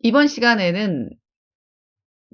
이번 시간에는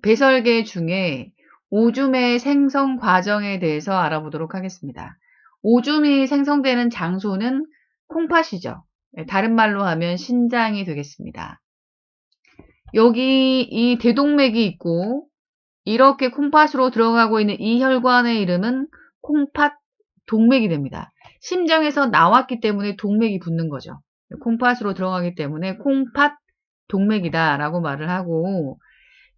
배설계 중에 오줌의 생성 과정에 대해서 알아보도록 하겠습니다. 오줌이 생성되는 장소는 콩팥이죠. 다른 말로 하면 신장이 되겠습니다. 여기 이 대동맥이 있고 이렇게 콩팥으로 들어가고 있는 이 혈관의 이름은 콩팥 동맥이 됩니다. 심장에서 나왔기 때문에 동맥이 붙는 거죠. 콩팥으로 들어가기 때문에 콩팥 동맥이다 라고 말을 하고,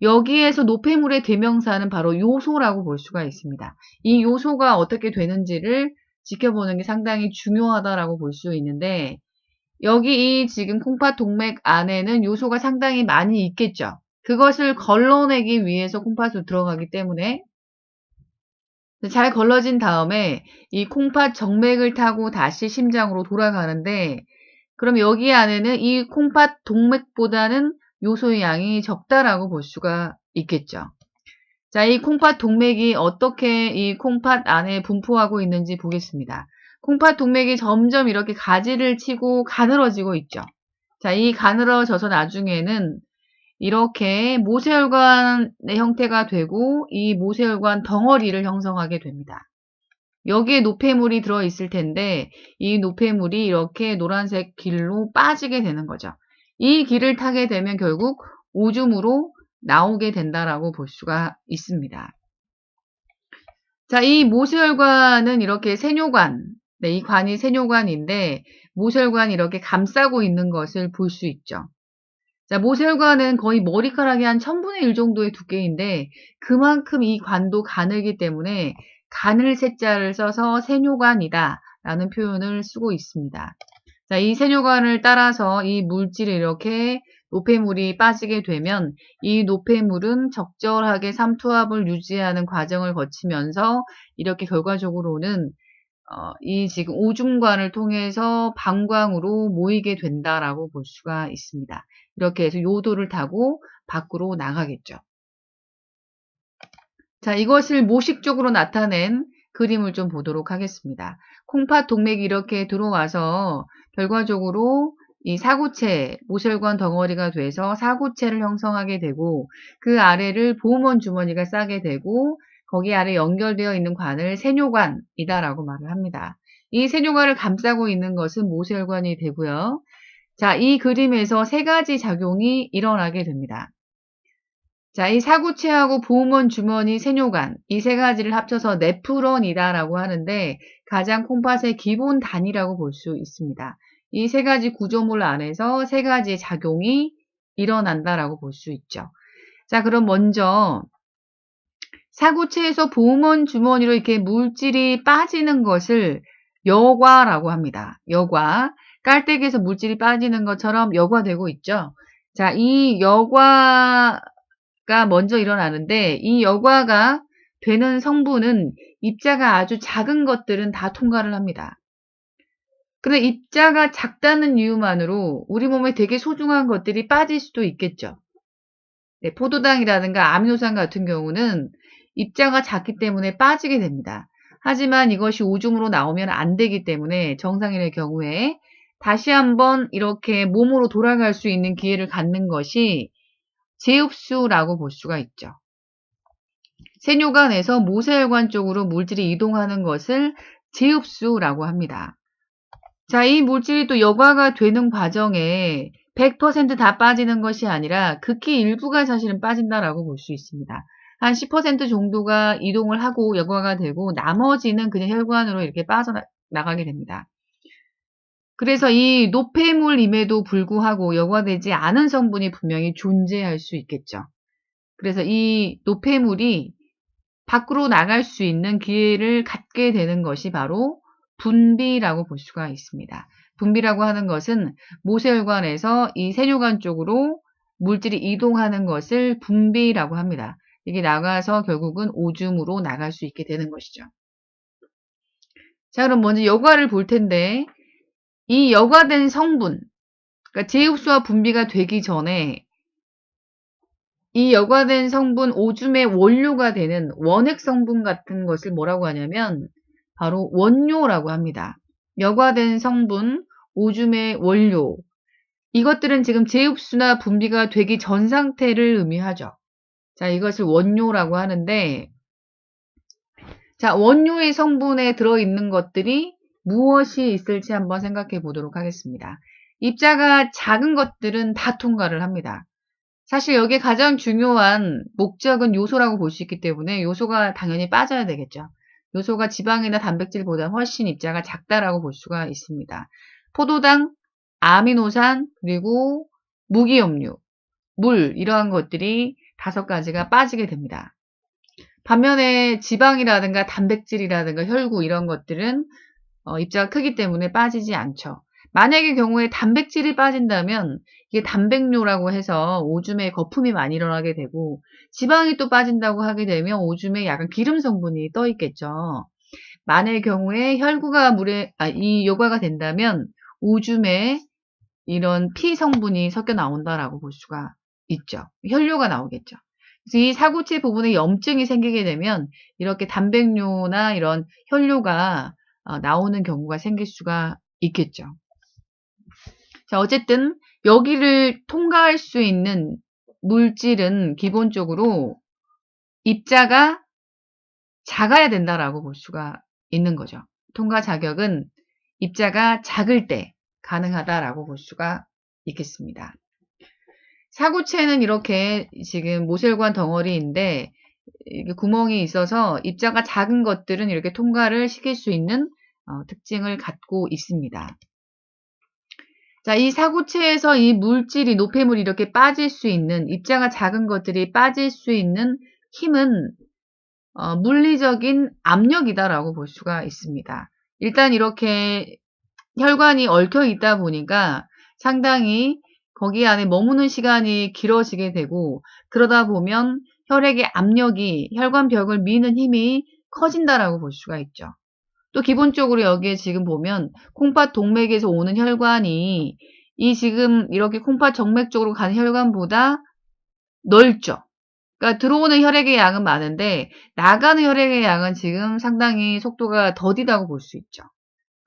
여기에서 노폐물의 대명사는 바로 요소라고 볼 수가 있습니다. 이 요소가 어떻게 되는지를 지켜보는 게 상당히 중요하다라고 볼 수 있는데, 여기 이 지금 콩팥 동맥 안에는 요소가 상당히 많이 있겠죠. 그것을 걸러내기 위해서 콩팥으로 들어가기 때문에 잘 걸러진 다음에 이 콩팥 정맥을 타고 다시 심장으로 돌아가는데, 그럼 여기 안에는 이 콩팥 동맥보다는 요소의 양이 적다라고 볼 수가 있겠죠. 자, 이 콩팥 동맥이 어떻게 이 콩팥 안에 분포하고 있는지 보겠습니다. 콩팥 동맥이 점점 이렇게 가지를 치고 가늘어지고 있죠. 자, 이 가늘어져서 나중에는 이렇게 모세혈관의 형태가 되고 이 모세혈관 덩어리를 형성하게 됩니다. 여기에 노폐물이 들어있을 텐데 이 노폐물이 이렇게 노란색 길로 빠지게 되는 거죠. 이 길을 타게 되면 결국 오줌으로 나오게 된다라고 볼 수가 있습니다. 자, 이 모세혈관은 이렇게 세뇨관, 이 관이 세뇨관인데 모세혈관이 이렇게 감싸고 있는 것을 볼 수 있죠. 자, 모세혈관은 거의 머리카락의 한 1000분의 1 정도의 두께인데 그만큼 이 관도 가늘기 때문에 가늘 세자를 써서 세뇨관이다 라는 표현을 쓰고 있습니다. 자, 이 세뇨관을 따라서 이 물질이 이렇게 노폐물이 빠지게 되면 이 노폐물은 적절하게 삼투압을 유지하는 과정을 거치면서 이렇게 결과적으로는 이 지금 오줌관을 통해서 방광으로 모이게 된다라고 볼 수가 있습니다. 이렇게 해서 요도를 타고 밖으로 나가겠죠. 자, 이것을 모식적으로 나타낸 그림을 좀 보도록 하겠습니다. 콩팥 동맥이 이렇게 들어와서 결과적으로 이 사구체, 모세혈관 덩어리가 돼서 사구체를 형성하게 되고 그 아래를 보음원 주머니가 싸게 되고 거기 아래 연결되어 있는 관을 세뇨관이다라고 말을 합니다. 이 세뇨관을 감싸고 있는 것은 모세혈관이 되고요. 자, 이 그림에서 세 가지 작용이 일어나게 됩니다. 자, 이 사구체하고 보음원 주머니 세뇨관, 이 세 가지를 합쳐서 네프론이다라고 하는데 가장 콩팥의 기본 단위라고 볼 수 있습니다. 이 세 가지 구조물 안에서 세 가지의 작용이 일어난다라고 볼 수 있죠. 자, 그럼 먼저 사구체에서 보음원 주머니로 이렇게 물질이 빠지는 것을 여과라고 합니다. 여과. 깔때기에서 물질이 빠지는 것처럼 여과되고 있죠. 자, 이 여과가 먼저 일어나는데 이 여과가 되는 성분은 입자가 아주 작은 것들은 다 통과를 합니다. 그런데 입자가 작다는 이유만으로 우리 몸에 되게 소중한 것들이 빠질 수도 있겠죠. 네, 포도당이라든가 아미노산 같은 경우는 입자가 작기 때문에 빠지게 됩니다. 하지만 이것이 오줌으로 나오면 안 되기 때문에 정상인의 경우에 다시 한번 이렇게 몸으로 돌아갈 수 있는 기회를 갖는 것이 재흡수라고 볼 수가 있죠. 세뇨관에서 모세혈관 쪽으로 물질이 이동하는 것을 재흡수라고 합니다. 자, 이 물질이 또 여과가 되는 과정에 100% 다 빠지는 것이 아니라 극히 일부가 사실은 빠진다라고 볼 수 있습니다. 한 10% 정도가 이동을 하고 여과가 되고 나머지는 그냥 혈관으로 이렇게 빠져나가게 됩니다. 그래서 이 노폐물임에도 불구하고 여과되지 않은 성분이 분명히 존재할 수 있겠죠. 그래서 이 노폐물이 밖으로 나갈 수 있는 기회를 갖게 되는 것이 바로 분비라고 볼 수가 있습니다. 분비라고 하는 것은 모세혈관에서 이 세뇨관 쪽으로 물질이 이동하는 것을 분비라고 합니다. 이게 나가서 결국은 오줌으로 나갈 수 있게 되는 것이죠. 자, 그럼 먼저 여과를 볼 텐데 이 여과된 성분, 그러니까 재흡수와 분비가 되기 전에 이 여과된 성분 오줌의 원료가 되는 원액 성분 같은 것을 뭐라고 하냐면 바로 원료라고 합니다. 여과된 성분 오줌의 원료, 이것들은 지금 재흡수나 분비가 되기 전 상태를 의미하죠. 자, 이것을 원료라고 하는데, 자, 원료의 성분에 들어있는 것들이 무엇이 있을지 한번 생각해 보도록 하겠습니다. 입자가 작은 것들은 다 통과를 합니다. 사실 여기에 가장 중요한 목적은 요소라고 볼 수 있기 때문에 요소가 당연히 빠져야 되겠죠. 요소가 지방이나 단백질보다 훨씬 입자가 작다라고 볼 수가 있습니다. 포도당, 아미노산, 그리고 무기염류, 물 이러한 것들이 5가지가 빠지게 됩니다. 반면에 지방이라든가 단백질이라든가 혈구 이런 것들은 입자가 크기 때문에 빠지지 않죠. 만약의 경우에 단백질이 빠진다면 이게 단백뇨라고 해서 오줌에 거품이 많이 일어나게 되고, 지방이 또 빠진다고 하게 되면 오줌에 약간 기름 성분이 떠 있겠죠. 만약의 경우에 혈구가 이 요과가 된다면 오줌에 이런 피 성분이 섞여 나온다라고 볼 수가 있죠. 혈뇨가 나오겠죠. 그래서 이 사구체 부분에 염증이 생기게 되면 이렇게 단백뇨나 이런 혈뇨가 나오는 경우가 생길 수가 있겠죠. 자, 어쨌든 여기를 통과할 수 있는 물질은 기본적으로 입자가 작아야 된다라고 볼 수가 있는 거죠. 통과 자격은 입자가 작을 때 가능하다라고 볼 수가 있겠습니다. 사구체는 이렇게 지금 모세혈관 덩어리인데 이게 구멍이 있어서 입자가 작은 것들은 이렇게 통과를 시킬 수 있는 특징을 갖고 있습니다. 자, 이 사구체에서 이 물질이 노폐물이 이렇게 빠질 수 있는, 입자가 작은 것들이 빠질 수 있는 힘은 물리적인 압력이다라고 볼 수가 있습니다. 일단 이렇게 혈관이 얽혀 있다 보니까 상당히 거기 안에 머무는 시간이 길어지게 되고, 그러다 보면 혈액의 압력이 혈관벽을 미는 힘이 커진다라고 볼 수가 있죠. 또 기본적으로 여기에 지금 보면 콩팥 동맥에서 오는 혈관이 이 지금 이렇게 콩팥 정맥 쪽으로 가는 혈관보다 넓죠. 그러니까 들어오는 혈액의 양은 많은데 나가는 혈액의 양은 지금 상당히 속도가 더디다고 볼 수 있죠.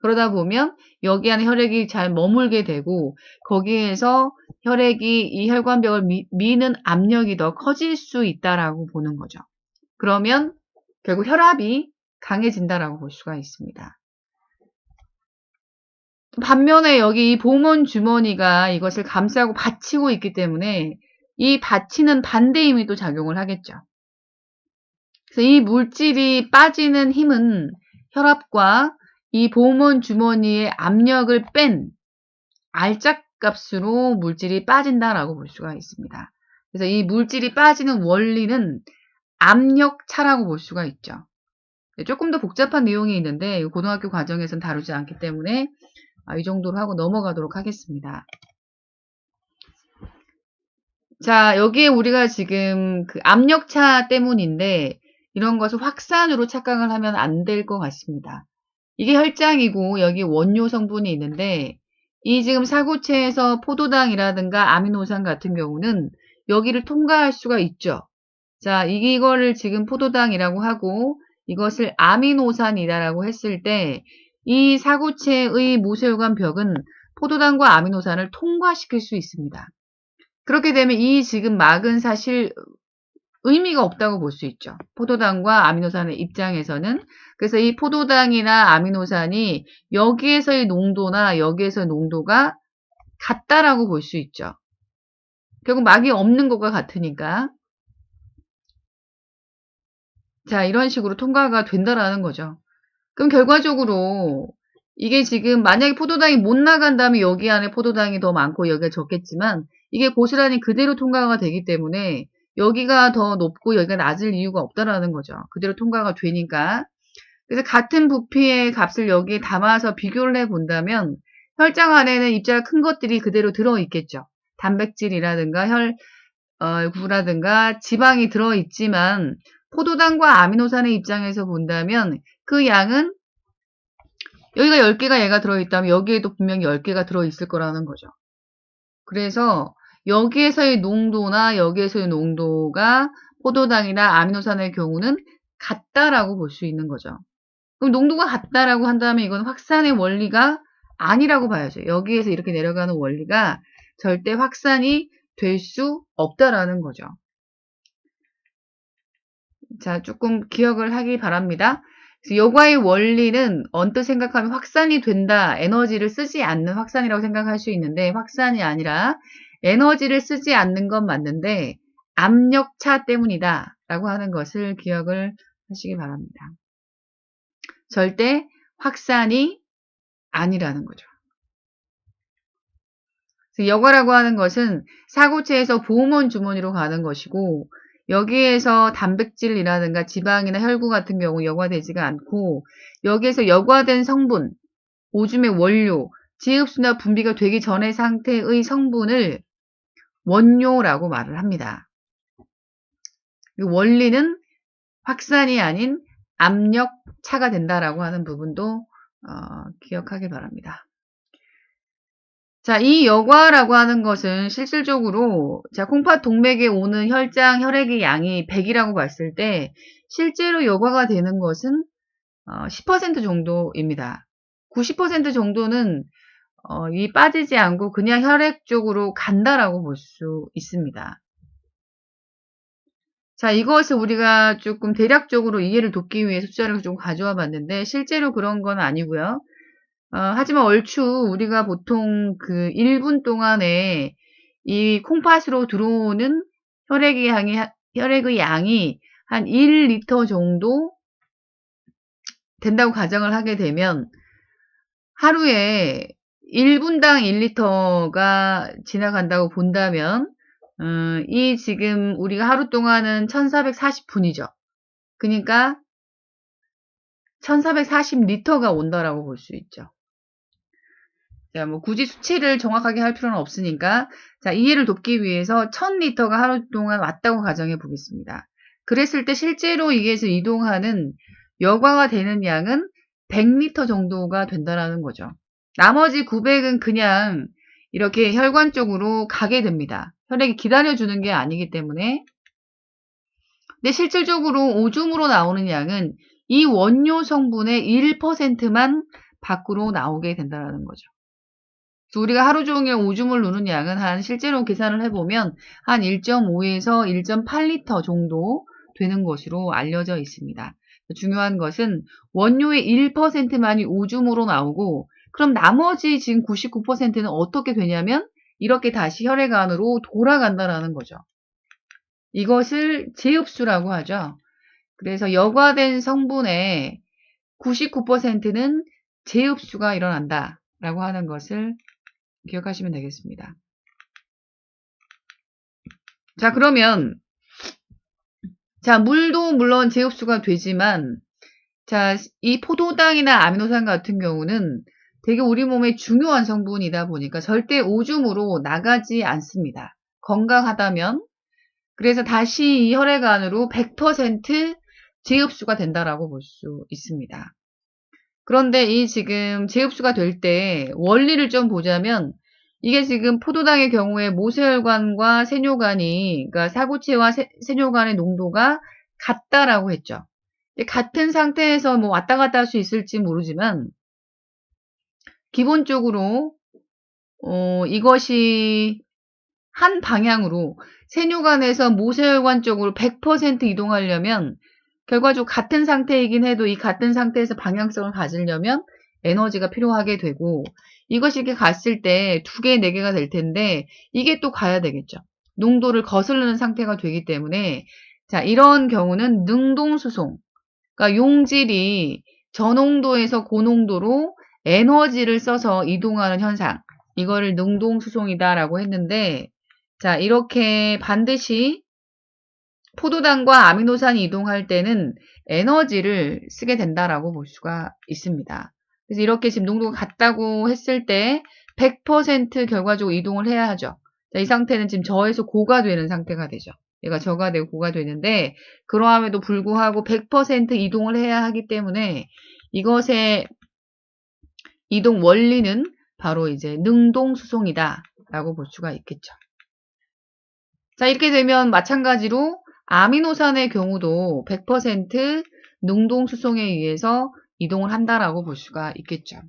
그러다 보면 여기 안에 혈액이 잘 머물게 되고 거기에서 혈액이 이 혈관벽을 미는 압력이 더 커질 수 있다라고 보는 거죠. 그러면 결국 혈압이 강해진다라고 볼 수가 있습니다. 반면에 여기 이 봉원 주머니가 이것을 감싸고 받치고 있기 때문에 이 받치는 반대 힘이 또 작용을 하겠죠. 그래서 이 물질이 빠지는 힘은 혈압과 이 봉원 주머니의 압력을 뺀 R짝값으로 물질이 빠진다라고 볼 수가 있습니다. 그래서 이 물질이 빠지는 원리는 압력차라고 볼 수가 있죠. 조금 더 복잡한 내용이 있는데 고등학교 과정에서는 다루지 않기 때문에 이 정도로 하고 넘어가도록 하겠습니다. 자, 여기에 우리가 지금 그 압력차 때문인데 이런 것을 확산으로 착각을 하면 안 될 것 같습니다. 이게 혈장이고 여기 원료 성분이 있는데 이 지금 사구체에서 포도당이라든가 아미노산 같은 경우는 여기를 통과할 수가 있죠. 자, 이거를 지금 포도당이라고 하고 이것을 아미노산이다라고 했을 때 이 사구체의 모세혈관 벽은 포도당과 아미노산을 통과시킬 수 있습니다. 그렇게 되면 이 지금 막은 사실 의미가 없다고 볼 수 있죠. 포도당과 아미노산의 입장에서는. 그래서 이 포도당이나 아미노산이 여기에서의 농도나 여기에서의 농도가 같다라고 볼 수 있죠. 결국 막이 없는 것과 같으니까. 자, 이런 식으로 통과가 된다라는 거죠. 그럼 결과적으로 이게 지금 만약에 포도당이 못 나간다면 여기 안에 포도당이 더 많고 여기가 적겠지만 이게 고스란히 그대로 통과가 되기 때문에 여기가 더 높고 여기가 낮을 이유가 없다라는 거죠. 그대로 통과가 되니까. 그래서 같은 부피의 값을 여기에 담아서 비교를 해본다면 혈장 안에는 입자가 큰 것들이 그대로 들어있겠죠. 단백질이라든가 혈구라든가 지방이 들어있지만 포도당과 아미노산의 입장에서 본다면 그 양은 여기가 10개가 얘가 들어있다면 여기에도 분명히 10개가 들어있을 거라는 거죠. 그래서 여기에서의 농도나 여기에서의 농도가 포도당이나 아미노산의 경우는 같다라고 볼 수 있는 거죠. 그럼 농도가 같다라고 한다면 이건 확산의 원리가 아니라고 봐야죠. 여기에서 이렇게 내려가는 원리가 절대 확산이 될 수 없다라는 거죠. 자, 조금 기억을 하기 바랍니다. 여과의 원리는 언뜻 생각하면 확산이 된다, 에너지를 쓰지 않는 확산이라고 생각할 수 있는데 확산이 아니라 에너지를 쓰지 않는 건 맞는데 압력차 때문이다 라고 하는 것을 기억을 하시기 바랍니다. 절대 확산이 아니라는 거죠. 여과라고 하는 것은 사고체에서 보호몬 주머니로 가는 것이고 여기에서 단백질이라든가 지방이나 혈구 같은 경우 여과되지가 않고 여기에서 여과된 성분, 오줌의 원료, 지흡수나 분비가 되기 전의 상태의 성분을 원료라고 말을 합니다. 원리는 확산이 아닌 압력차가 된다라고 하는 부분도 기억하길 바랍니다. 자, 이 여과라고 하는 것은 실질적으로 자, 콩팥 동맥에 오는 혈장, 혈액의 양이 100이라고 봤을 때 실제로 여과가 되는 것은 10% 정도입니다. 90% 정도는 이 빠지지 않고 그냥 혈액 쪽으로 간다라고 볼 수 있습니다. 자, 이것을 우리가 조금 대략적으로 이해를 돕기 위해 숫자를 좀 가져와 봤는데 실제로 그런 건 아니고요. 하지만 얼추 우리가 보통 그 1분 동안에 이 콩팥으로 들어오는 혈액의 양이 한 1리터 정도 된다고 가정을 하게 되면 하루에 1분당 1리터가 지나간다고 본다면 이 지금 우리가 하루 동안은 1440분이죠. 그러니까 1440리터가 온다라고 볼 수 있죠. 자, 뭐 굳이 수치를 정확하게 할 필요는 없으니까 자, 이해를 돕기 위해서 1000리터가 하루 동안 왔다고 가정해 보겠습니다. 그랬을 때 실제로 이게서 이동하는 여과가 되는 양은 100리터 정도가 된다라는 거죠. 나머지 900은 그냥 이렇게 혈관 쪽으로 가게 됩니다. 혈액이 기다려주는 게 아니기 때문에. 근데 실질적으로 오줌으로 나오는 양은 이 원료 성분의 1%만 밖으로 나오게 된다는 거죠. 우리가 하루 종일 오줌을 누는 양은 한 실제로 계산을 해보면 한 1.5에서 1.8리터 정도 되는 것으로 알려져 있습니다. 중요한 것은 원료의 1%만이 오줌으로 나오고 그럼 나머지 지금 99%는 어떻게 되냐면 이렇게 다시 혈액 안으로 돌아간다는 거죠. 이것을 제흡수라고 하죠. 그래서 여과된 성분의 99%는 제흡수가 일어난다라고 하는 것을 기억하시면 되겠습니다. 자, 그러면 자, 물도 물론 제흡수가 되지만 자, 이 포도당이나 아미노산 같은 경우는 되게 우리 몸에 중요한 성분이다 보니까 절대 오줌으로 나가지 않습니다. 건강하다면. 그래서 다시 이 혈액 안으로 100% 제흡수가 된다라고 볼 수 있습니다. 그런데 이 지금 제흡수가 될 때 원리를 좀 보자면 이게 지금 포도당의 경우에 모세혈관과 세뇨관이 그러니까 사고체와 세뇨관의 농도가 같다라고 했죠. 같은 상태에서 뭐 왔다 갔다 할 수 있을지 모르지만 기본적으로 이것이 한 방향으로 세뇨관에서 모세혈관 쪽으로 100% 이동하려면 결과적으로 같은 상태이긴 해도 이 같은 상태에서 방향성을 가지려면 에너지가 필요하게 되고 이것이 이렇게 갔을 때 2개, 4개가 될 텐데 이게 또 가야 되겠죠. 농도를 거스르는 상태가 되기 때문에 자, 이런 경우는 능동수송 그러니까 용질이 저농도에서 고농도로 에너지를 써서 이동하는 현상 이거를 능동수송이다라고 했는데 자, 이렇게 반드시 포도당과 아미노산이 이동할 때는 에너지를 쓰게 된다라고 볼 수가 있습니다. 그래서 이렇게 지금 농도가 같다고 했을 때 100% 결과적으로 이동을 해야 하죠. 자, 이 상태는 지금 저에서 고가 되는 상태가 되죠. 얘가 저가 되고 고가 되는데 그러함에도 불구하고 100% 이동을 해야 하기 때문에 이것의 이동 원리는 바로 이제 능동수송이다 라고 볼 수가 있겠죠. 자, 이렇게 되면 마찬가지로 아미노산의 경우도 100% 능동수송에 의해서 이동을 한다라고 볼 수가 있겠죠.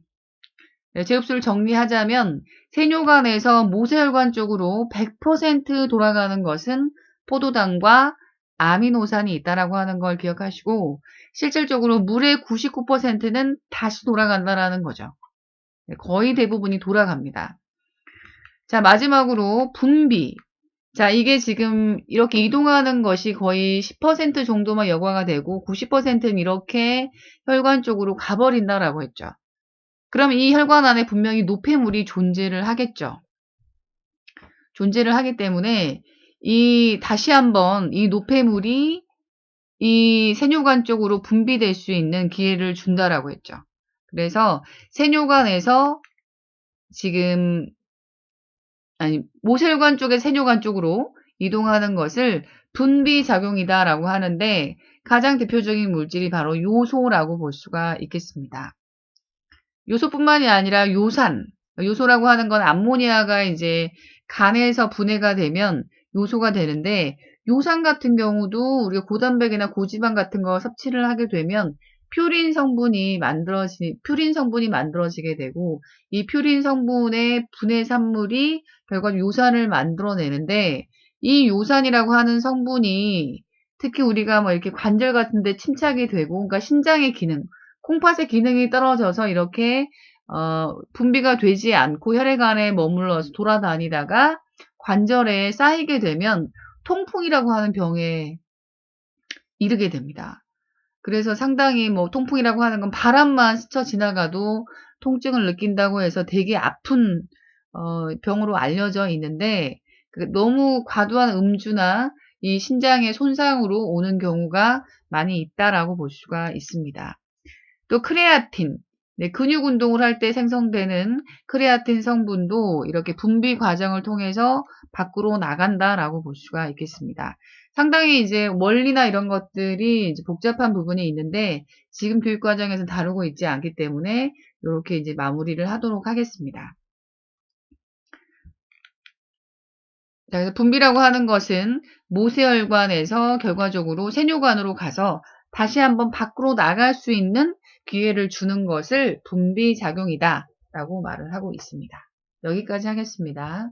제흡수를 정리하자면 세뇨관에서 모세혈관 쪽으로 100% 돌아가는 것은 포도당과 아미노산이 있다라고 하는 걸 기억하시고 실질적으로 물의 99%는 다시 돌아간다라는 거죠. 거의 대부분이 돌아갑니다. 자, 마지막으로 분비. 자, 이게 지금 이렇게 이동하는 것이 거의 10% 정도만 여과가 되고 90%는 이렇게 혈관 쪽으로 가버린다라고 했죠. 그럼 이 혈관 안에 분명히 노폐물이 존재를 하겠죠. 존재를 하기 때문에 다시 한번 이 노폐물이 이 세뇨관 쪽으로 분비될 수 있는 기회를 준다라고 했죠. 그래서 세뇨관에서 지금 모세혈관 쪽의 세뇨관 쪽으로 이동하는 것을 분비작용이다라고 하는데 가장 대표적인 물질이 바로 요소라고 볼 수가 있겠습니다. 요소뿐만이 아니라 요산, 요소라고 하는 건 암모니아가 이제 간에서 분해가 되면 요소가 되는데 요산 같은 경우도 우리가 고단백이나 고지방 같은 거 섭취를 하게 되면 퓨린 성분이 만들어지게 되고 이 퓨린 성분의 분해 산물이 결과적으로 요산을 만들어내는데 이 요산이라고 하는 성분이 특히 우리가 뭐 이렇게 관절 같은 데 침착이 되고 그러니까 신장의 기능, 콩팥의 기능이 떨어져서 이렇게 분비가 되지 않고 혈액안에 머물러서 돌아다니다가 관절에 쌓이게 되면 통풍이라고 하는 병에 이르게 됩니다. 그래서 상당히 뭐 통풍이라고 하는 건 바람만 스쳐 지나가도 통증을 느낀다고 해서 되게 아픈 병으로 알려져 있는데 너무 과도한 음주나 이 신장의 손상으로 오는 경우가 많이 있다라고 볼 수가 있습니다. 또 크레아틴, 근육 운동을 할 때 생성되는 크레아틴 성분도 이렇게 분비 과정을 통해서 밖으로 나간다라고 볼 수가 있겠습니다. 상당히 이제 원리나 이런 것들이 이제 복잡한 부분이 있는데 지금 교육 과정에서 다루고 있지 않기 때문에 이렇게 이제 마무리를 하도록 하겠습니다. 자, 그래서 분비라고 하는 것은 모세혈관에서 결과적으로 세뇨관으로 가서 다시 한번 밖으로 나갈 수 있는 기회를 주는 것을 분비작용이다 라고 말을 하고 있습니다. 여기까지 하겠습니다.